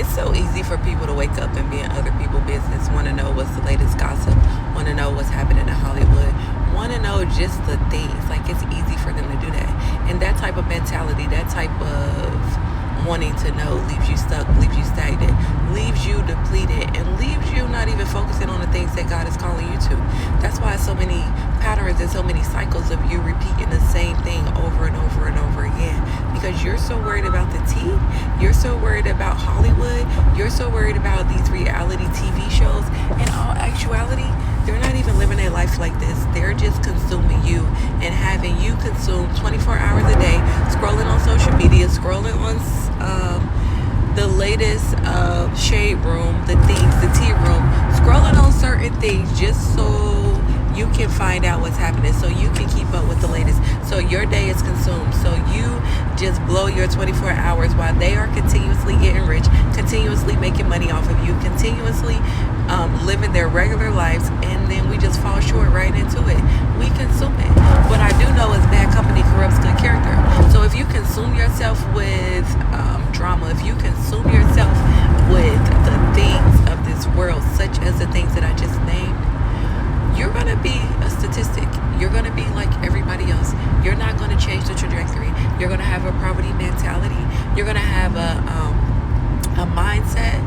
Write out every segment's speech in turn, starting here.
It's so easy for people to wake up and be in other people's business, want to know what's the latest gossip, want to know what's happening in Hollywood, want to know just the things. Like, it's easy for them to do that. And that type of mentality, that type of wanting to know leaves you stuck, leaves you stagnant, leaves you depleted, and leaves you not even focusing on the things that God is calling you to. That's why so many patterns and so many cycles of you repeating the same thing over and over and over again, because you're so worried about the tea, you're so worried about Hollywood, you're so worried about these reality TV shows. In all actuality, they're not even living their life like this. They're just consuming you and having you consume 24 hours a day, scrolling on social media, scrolling on the latest shade room, the things, the tea room, scrolling on certain things just so you can find out what's happening, so you can keep up with the latest, so your day is consumed, so you just blow your 24 hours while they are continuously getting rich, continuously making money off of you, continuously living their regular lives, and then we just fall short right into it. We consume it. What I do know is bad company corrupts good character. So if you consume yourself with drama, if you consume yourself with the things of this world, such as the things that I just named, you're going to be a statistic. You're going to be like everybody else. You're not going to change the trajectory. You're going to have a poverty mentality. You're going to have a mindset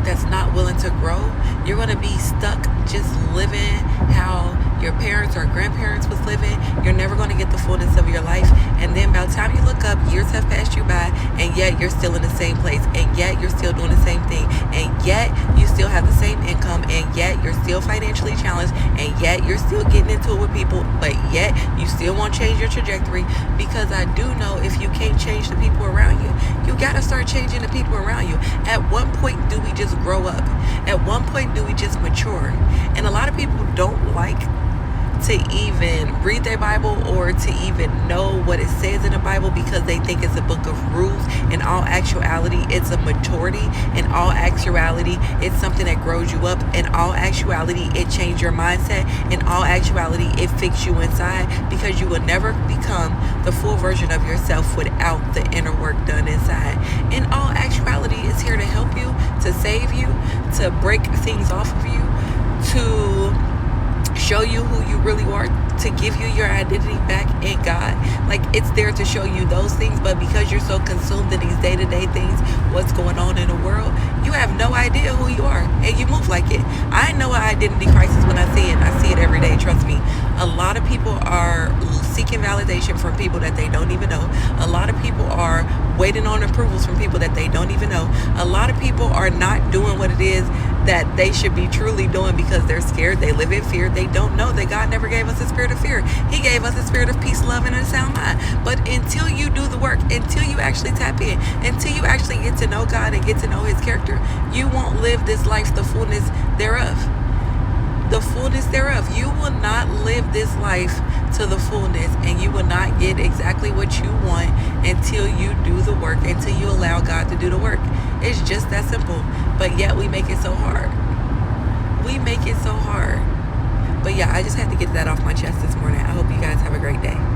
that's not willing to grow. You're going to be stuck just living how your parents or grandparents was living. You're never going to get the fullness of your life. And then by the time you look up, years have passed you by, and yet you're still in the same place, and yet you're still doing the same thing, and yet you still have the same income, and yet you're still financially challenged, and yet you're still getting into it with people, but yet you still won't change your trajectory. Because I do know if you can't change the people around you, you got to start changing the people around you. At one point, do we just grow up? At one point, do we just mature? And a lot of people don't like to even read their Bible or to even know what it says in the Bible, because they think it's a book of rules. In all actuality, it's a maturity. In all actuality, it's something that grows you up. In all actuality, it changes your mindset. In all actuality, it fixes you inside, because you will never become the full version of yourself without the inner work done inside. In all actuality, it's here to help you, to save you, to break things off of you, to show you who you really are, to give you your identity back in God. Like, it's there to show you those things, but because you're so consumed in these day-to-day things, what's going on in the world, you have no idea who you are, and you move like it. I know an identity crisis when I see it. I see it every day, trust me. A lot of people are seeking validation from people that they don't even know. A lot of people are waiting on approvals from people that they don't even know. A lot of people are not doing what it is that they should be truly doing because they're scared. They live in fear. They don't know that God never gave us a spirit of fear. He gave us a spirit of peace, love, and a sound mind. But until you do the work, until you actually tap in, until you actually get to know God and get to know His character, you won't live this life, the fullness thereof. The fullness thereof. You will not live this life to the fullness, and you will not get exactly what you want until you do the work, until you allow God to do the work. It's just that simple. But yet we make it so hard. We make it so hard. But yeah, I just had to get that off my chest this morning. I hope you guys have a great day.